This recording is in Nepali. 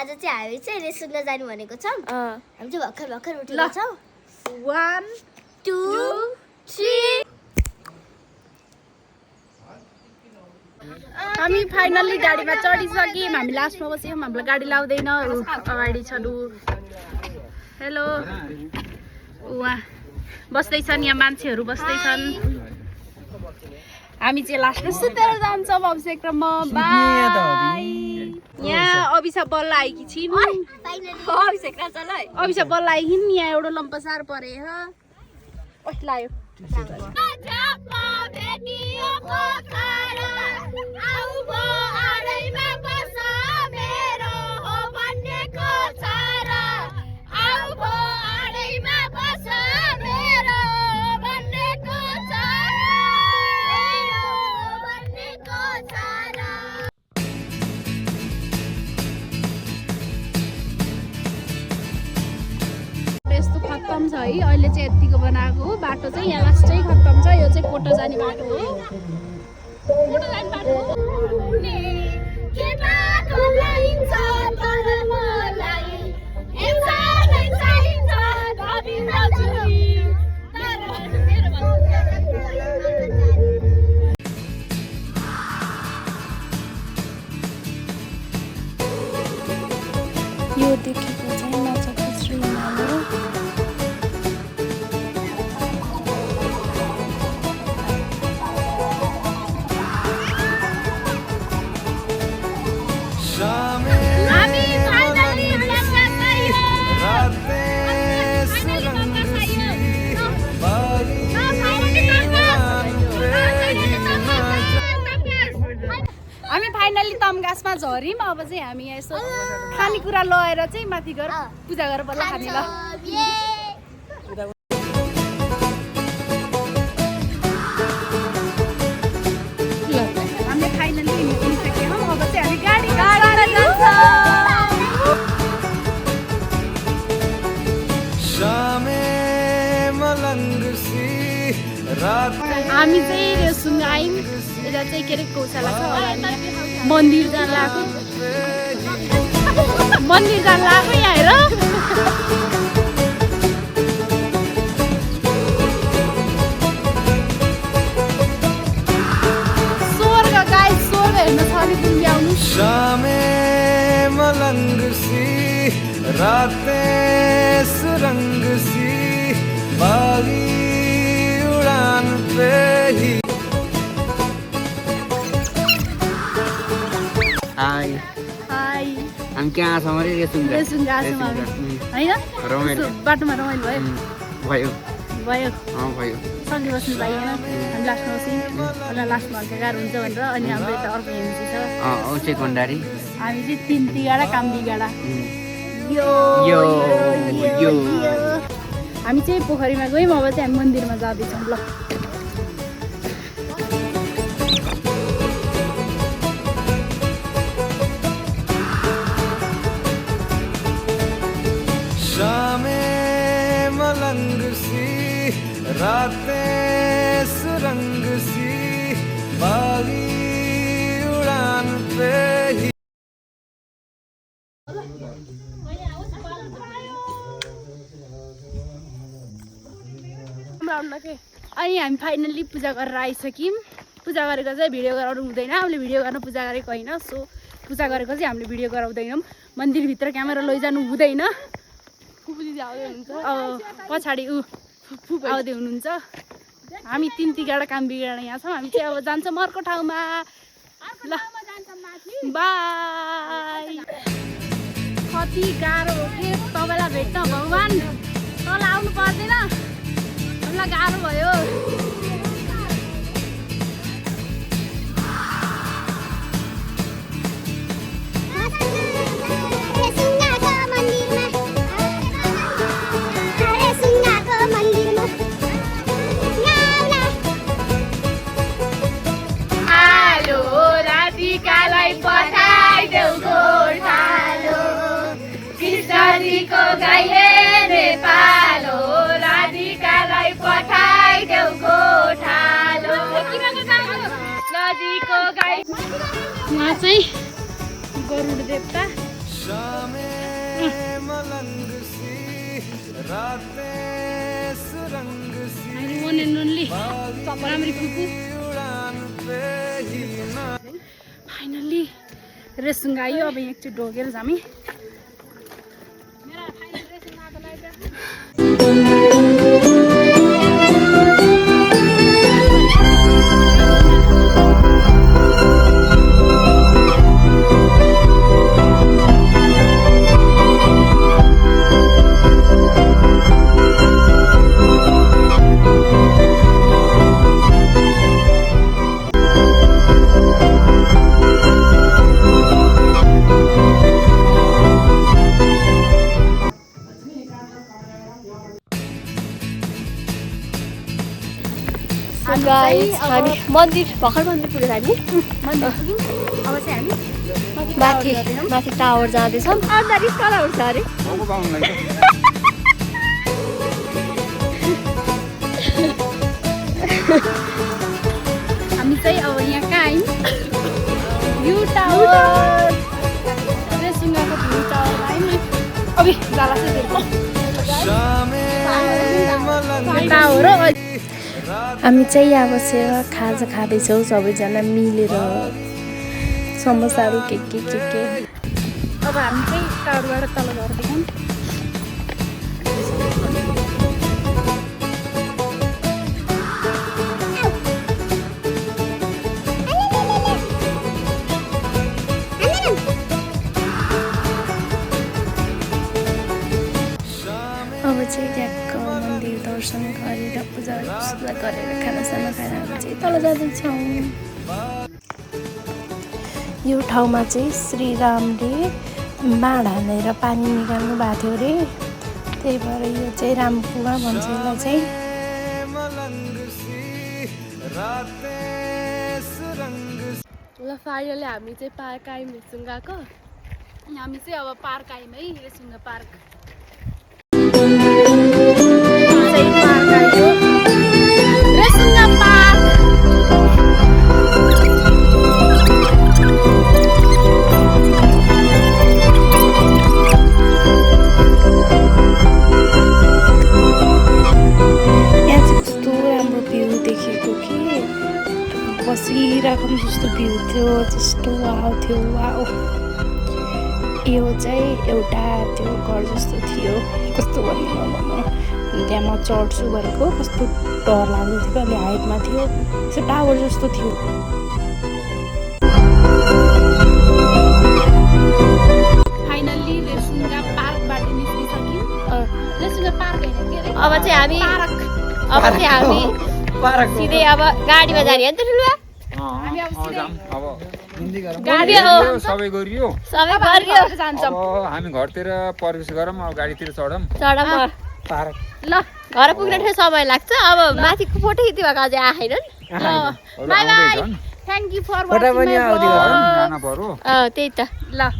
आज चाहिँ हामी चाहिँ रेस सुन्न जानु भनेको छौँ हामी चाहिँ भर्खर भर्खर उठेको छौँ 1 2 3 हामी फाइनल्ली गाडीमा चढिसक्यौँ हामी लास्टमा बस्यौँ हामीलाई गाडी लाउँदैन अगाडि छ लु हेलो उहाँ बस्दैछन् यहाँ मान्छेहरू बस्दैछन् हामी चाहिँ लास्टमा सुतेर जान्छौँ अभिषेक र म बाई यहाँ अभिषा बल्ल आएकी छिन् अभिषा बल्ल आइकिन् यहाँ एउटा लम्पसार परे लायो खत्तम छ है अहिले चाहिँ यतिको बनाएको हो बाटो चाहिँ यहाँ लास्टै खत्तम छ यो चाहिँ कोटो जाने बाटो हो कोटो जाने बाटो हो यो देखेको चाहिँ नचाको श्री हिमालय हामी फाइनली तमगासमा झर्यौँ अब चाहिँ हामी यसो खानेकुरा लगाएर चाहिँ माथि गएर पूजा गरेर बल्ल खाने ल हामीले फाइनली हिँडिसक्यौँ अब चाहिँ हामी गाडी हामी चाहिँ रेसुङ आयौँ यता चाहिँ के अरे गौशाला छ मन्दिर जान लाग्यो यहाँ हेर स्वर्ग गाई स्वर्ग हेर्न छ नि पुग्ने आउनु शामे मलंग सी रातें सुरंग सी बागी उड़ान पे ही हाय हाय हामी कहाँ छौँ अरे रेसुङ गएको छौँ होइन बाटोमा रमाइलो भयो भयो भयो सँगै बस्नु पाइएन हामी लास्टमा बस्यौँ अनि लास्टमा हल्का गाह्रो हुन्छ भनेर अनि हाम्रो यता अर्को एमसी छ औचेक भण्डारी हामी चाहिँ 3 तिगाडा काम बिगाडा हामी चाहिँ पोखरीमा गयौँ अब चाहिँ हामी मन्दिरमा जाँदैछौँ ल शामे मलंग सी रातें सुरंग सी बागी उड़ान पे ही अनि हामी फाइनल्ली पूजा गरेर आइसक्यौँ पूजा गरेको चाहिँ भिडियो गराउनु हुँदैन हामीले भिडियो गर्न पूजा गरेको होइन सो पूजा गरेको चाहिँ हामीले भिडियो गराउँदैनौँ मन्दिरभित्र क्यामेरा लैजानु हुँदैन पछाडि आउँदै हुनुहुन्छ हामी 3 तिगाडा काम बिगाड यहाँ छौँ हामी चाहिँ अब जान्छौँ अर्को ठाउँमा ल बाई कति गाह्रो हो कि तपाईँलाई भेट्न भगवान् तल आउनु पर्दैन हामीलाई गाह्रो भयो को गाईले नेपालो राधिकालाई पठाइदेऊ गोठालो नदीको गाई उहाँ चाहिँ गरुड देवता शामें मलंग सी रातें सुरंग सी one and only राम्री फुपू उड़ान पे ही ना फाइनल्ली रेसुङ्गा आयो अब एकचोटि ढोगेर हामी हामी मन्दिर भर्खर मन्दिर पुगेर हामी अब चाहिँ हामी माथि टावर जाँदैछौँ अन्त रिस्कला उठ्छ अरे हामी चाहिँ अब यहाँ कहाँ आयौँ भ्यू टावर रेसुङ्गाको भ्यू टावर आयौँ अब जाला टावर हो हामी चाहिँ यहाँ बसेर खाजा खाँदैछौँ सबैजना मिलेर समोसाहरू के अब हामी चाहिँ टावरबाट तल झर्दैछौँ अब चाहिँ ट्याक्क मन्दिर दर्शन गरेर पूजा गरेर खानासाना खाएर हामी चाहिँ तल जाँदैछौँ। यो ठाउँमा चाहिँ श्रीरामले बाण हानेर पानी निकाल्नु भएको थियो अरे, त्यही भएर यो चाहिँ रामकुवा भन्छ यसलाई चाहिँ। ल फाइनली हामी चाहिँ पार्क आयौँ रेसुङ्गाको। हामी चाहिँ अब पार्क आयौँ है, रेसुङ्गा पार्क। रेसुङ्गा पार्क बसिरहेको जस्तो भ्यू थियो, जस्तो वाउ थियो। वाउ, यो चाहिँ एउटा त्यो घर जस्तो थियो, कस्तो भन्नु त्यहाँ म चढ्छु भनेको कस्तो डर लाग्दै थियो, अलि हाइटमा थियो, यसो टावर जस्तो थियो। फाइनल्ली रेसुङ्गा पार्कबाट निस्किसक्यौँ। रेसुङ्गा पार्क होइन के अरे, अब चाहिँ हामी सिधै अब गाडीमा जाने हो नि त ठुलो गाडी सबै गरियो सबै गरियो जान्छौँ। अब हामी घरतिर प्रवेश गरौँ, अब गाडीतिर चढौँ। ल घर पुग्न समय लाग्छ। अब माथिको फोटो खिच्नु भएको अझै आएन। Bye bye, thank you for watching my blog. जान पर्यो। त्यही त ल